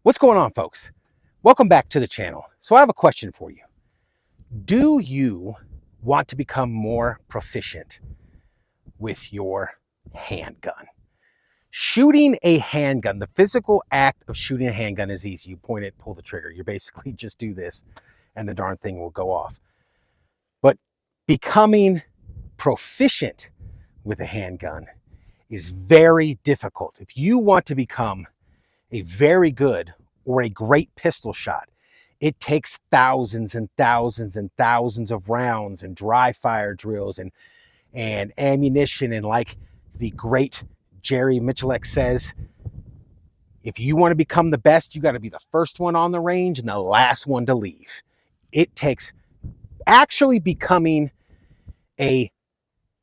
What's going on, folks? Welcome back to the channel. So I have a question for you. Do you want to become more proficient with your handgun? Shooting a handgun, the physical act of shooting a handgun is easy. You point it, pull the trigger. You basically just do this and the darn thing will go off. But becoming proficient with a handgun is very difficult. If you want to become a very good or a great pistol shot, it takes thousands and thousands and thousands of rounds and dry fire drills and ammunition. And like the great Jerry Michalek says, if you want to become the best, you got to be the first one on the range and the last one to leave. It takes actually becoming a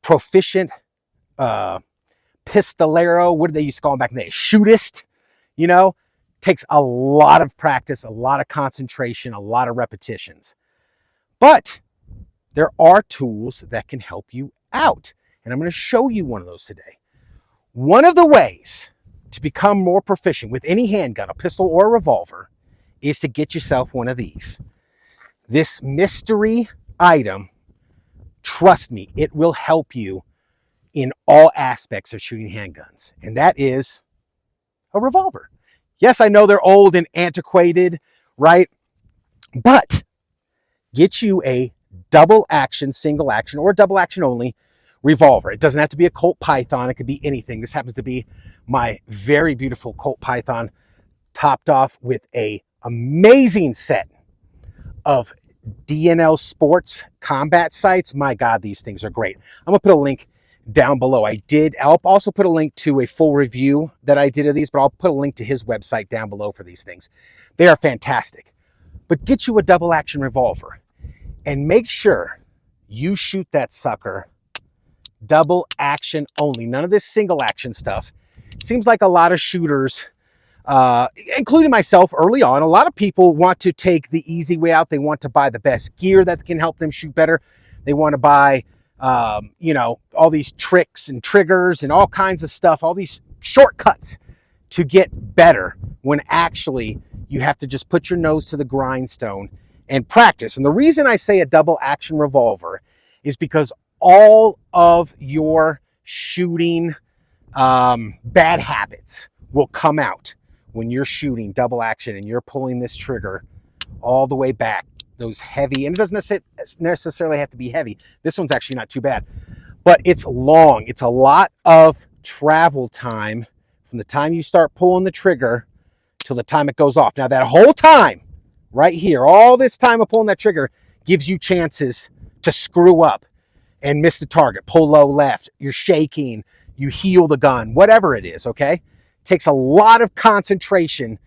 proficient pistolero. What did they used to call them back in the day? Shootist. You know, takes a lot of practice, a lot of concentration, a lot of repetitions. But there are tools that can help you out. And I'm going to show you one of those today. One of the ways to become more proficient with any handgun, a pistol or a revolver, is to get yourself one of these. This mystery item, trust me, it will help you in all aspects of shooting handguns. And that is a revolver. Yes, I know they're old and antiquated, right? But get you a double action, single action, or double action only revolver. It doesn't have to be a Colt Python. It could be anything. This happens to be my very beautiful Colt Python, topped off with a amazing set of DNL Sports combat sights. My God, these things are great. I'm gonna put a link down below. I'll also put a link to a full review that I did of these, but I'll put a link to his website down below for these things. They are fantastic. But get you a double action revolver and make sure you shoot that sucker double action only. None of this single action stuff. Seems like a lot of shooters, including myself early on, a lot of people want to take the easy way out. They want to buy the best gear that can help them shoot better. They want to buy all these tricks and triggers and all kinds of stuff, all these shortcuts to get better, when actually you have to just put your nose to the grindstone and practice. And the reason I say a double action revolver is because all of your shooting bad habits will come out when you're shooting double action and you're pulling this trigger all the way back. Those heavy, and it doesn't necessarily have to be heavy. This one's actually not too bad, but it's long. It's a lot of travel time from the time you start pulling the trigger till the time it goes off. Now that whole time right here, all this time of pulling that trigger gives you chances to screw up and miss the target, pull low left, you're shaking, you heel the gun, whatever it is, okay? It takes a lot of concentration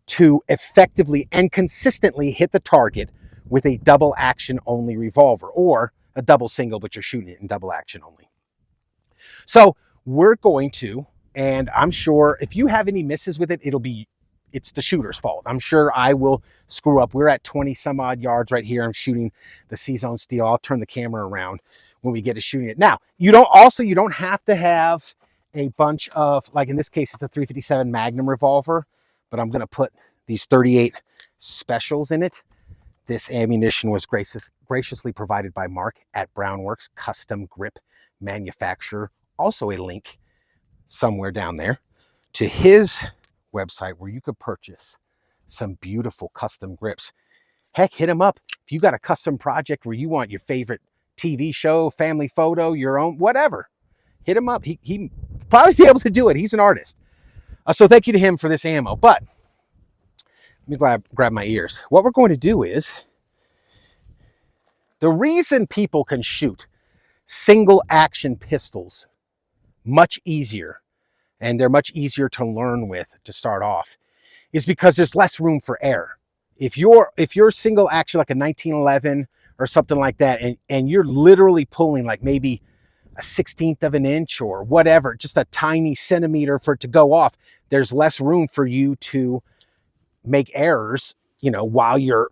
to effectively and consistently hit the target with a double action only revolver, or a double single, but you're shooting it in double action only. So we're going to, and I'm sure if you have any misses with it, it's the shooter's fault. I'm sure I will screw up. We're at 20 some odd yards right here. I'm shooting the C-Zone Steel. I'll turn the camera around when we get to shooting it. Now, you don't have to have a bunch of, like in this case, it's a 357 Magnum revolver, but I'm going to put these 38 specials in it. This ammunition was graciously provided by Mark at Browne Works, custom grip manufacturer. Also a link somewhere down there to his website where you could purchase some beautiful custom grips. Heck, hit him up. If you got a custom project where you want your favorite TV show, family photo, your own, whatever, hit him up. He probably be able to do it. He's an artist. So thank you to him for this ammo. But let me grab my ears. What we're going to do is, the reason people can shoot single action pistols much easier, and they're much easier to learn with to start off, is because there's less room for error. If you're single action, like a 1911 or something like that, and you're literally pulling like maybe a 1/16 of an inch or whatever, just a tiny centimeter for it to go off, there's less room for you to make errors, while you're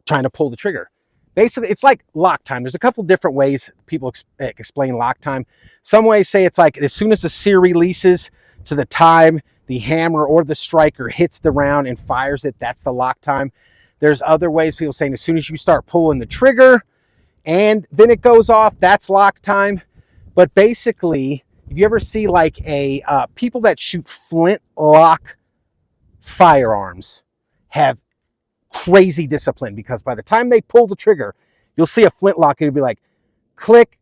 trying to pull the trigger. Basically, it's like lock time. There's a couple different ways people explain lock time. Some ways say it's like as soon as the sear releases to the time the hammer or the striker hits the round and fires it, that's the lock time. There's other ways, people saying as soon as you start pulling the trigger and then it goes off, that's lock time. But basically, if you ever see like people that shoot flintlock firearms have crazy discipline, because by the time they pull the trigger, you'll see a flintlock and it'll be like click,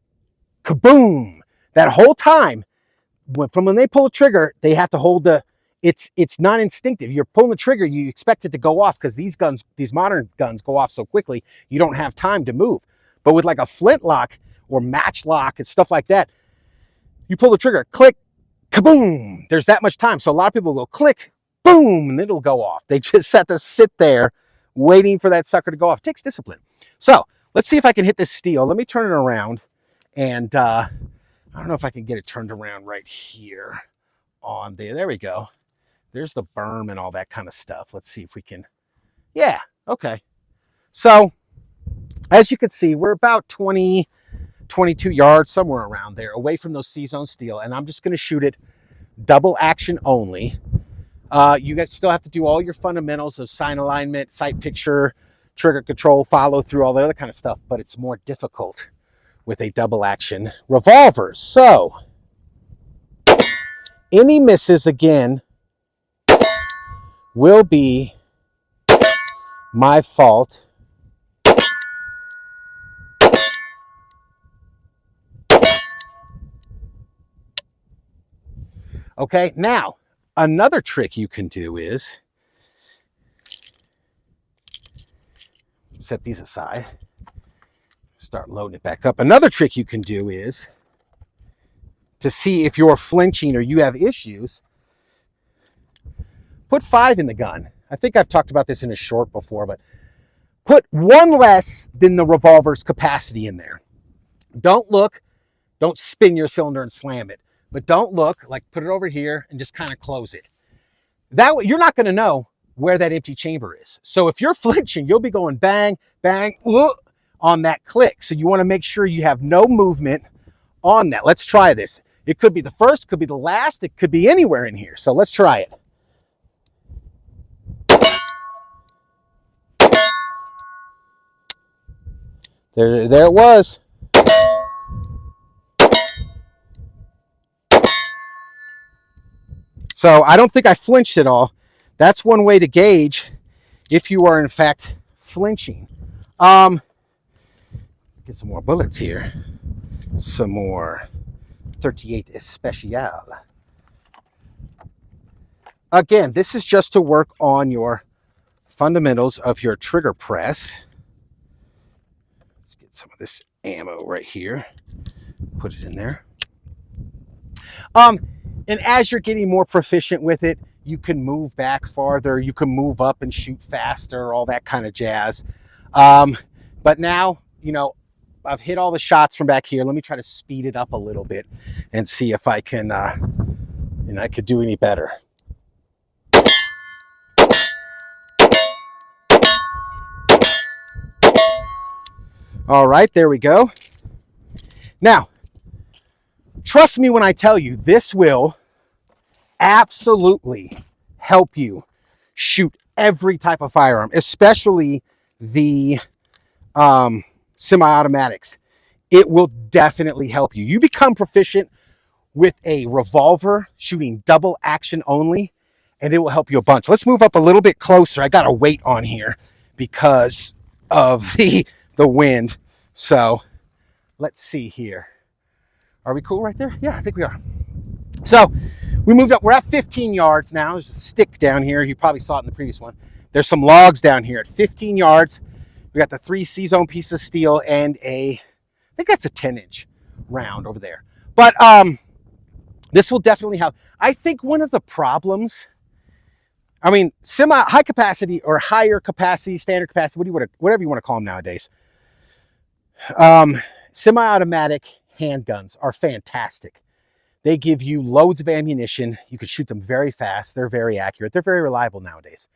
kaboom. That whole time, from when they pull the trigger, they have to hold it's not instinctive. You're pulling the trigger, you expect it to go off because these modern guns go off so quickly, you don't have time to move. But with like a flintlock or matchlock and stuff like that, you pull the trigger, click, kaboom. There's that much time. So a lot of people go click, boom, and it'll go off. They just have to sit there waiting for that sucker to go off. It takes discipline. So let's see if I can hit this steel. Let me turn it around. And I don't know if I can get it turned around right here on there. There we go. There's the berm and all that kind of stuff. Let's see if we can. Yeah, okay. So as you can see, we're about 20, 22 yards, somewhere around there, away from those C-zone steel. And I'm just going to shoot it double action only. You guys still have to do all your fundamentals of sign alignment, sight picture, trigger control, follow through, all the other kind of stuff, but it's more difficult with a double action revolver. So any misses again will be my fault. Okay, now another trick you can do is set these aside, start loading it back up. Another trick you can do is to see if you're flinching or you have issues, put 5 in the gun. I think I've talked about this in a short before, but put 1 less than the revolver's capacity in there. Don't look, don't spin your cylinder and slam it, but don't look, like put it over here and just kind of close it. That way, you're not going to know where that empty chamber is. So if you're flinching, you'll be going bang, bang, on that click. So you want to make sure you have no movement on that. Let's try this. It could be the first, could be the last, it could be anywhere in here. So let's try it. There it was. So I don't think I flinched at all. That's one way to gauge if you are in fact flinching. Get some more bullets here. Some more 38 Especial. Again, this is just to work on your fundamentals of your trigger press. Let's get some of this ammo right here. Put it in there. And as you're getting more proficient with it, you can move back farther, you can move up and shoot faster, all that kind of jazz. But now, you know, I've hit all the shots from back here. Let me try to speed it up a little bit and see if I can, and I could do any better. All right, there we go. Now, trust me when I tell you, this will absolutely help you shoot every type of firearm, especially the semi-automatics. It will definitely help you. You become proficient with a revolver shooting double action only, and it will help you a bunch. Let's move up a little bit closer. I got a weight on here because of the wind. So let's see here. Are we cool right there? Yeah, I think we are. So we moved up. We're at 15 yards now. There's a stick down here. You probably saw it in the previous one. There's some logs down here at 15 yards. We got the 3 C-zone pieces of steel and I think that's a 10-inch round over there. But this will definitely help. I think one of the problems, I mean, high capacity or higher capacity, standard capacity, whatever you want to call them nowadays. Semi-automatic handguns are fantastic. They give you loads of ammunition. You can shoot them very fast. They're very accurate. They're very reliable nowadays.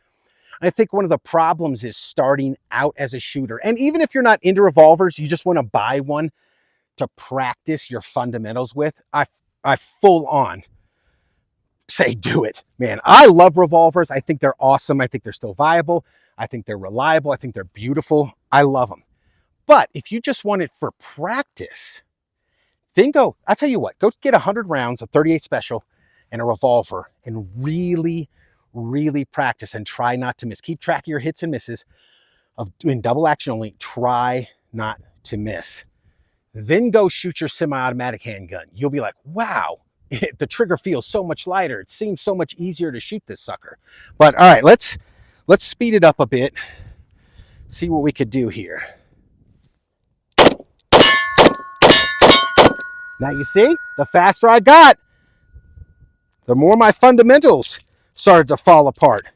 I think one of the problems is starting out as a shooter. And even if you're not into revolvers, you just want to buy one to practice your fundamentals with. I full on say do it, man. I love revolvers. I think they're awesome. I think they're still viable. I think they're reliable. I think they're beautiful. I love them. But if you just want it for practice, then I'll tell you what, go get 100 rounds, a 38 special, and a revolver, and really, really practice and try not to miss. Keep track of your hits and misses of doing double action only. Try not to miss. Then go shoot your semi-automatic handgun. You'll be like, wow, the trigger feels so much lighter. It seems so much easier to shoot this sucker. But all right, let's speed it up a bit. See what we could do here. Now you see, the faster I got, the more my fundamentals started to fall apart,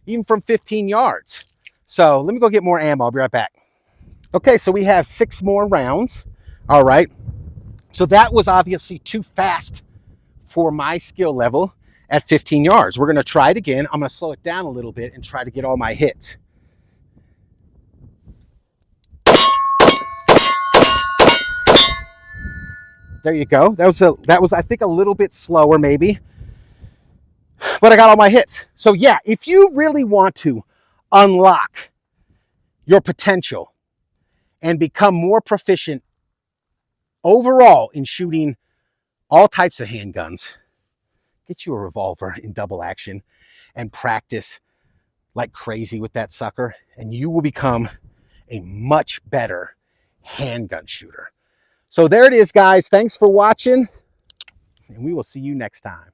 even from 15 yards. So let me go get more ammo. I'll be right back. Okay, so we have 6 more rounds. All right. So that was obviously too fast for my skill level at 15 yards. We're going to try it again. I'm going to slow it down a little bit and try to get all my hits. There you go. That was I think a little bit slower maybe, but I got all my hits. So yeah, if you really want to unlock your potential and become more proficient overall in shooting all types of handguns, get you a revolver in double action and practice like crazy with that sucker, and you will become a much better handgun shooter. So there it is, guys. Thanks for watching, and we will see you next time.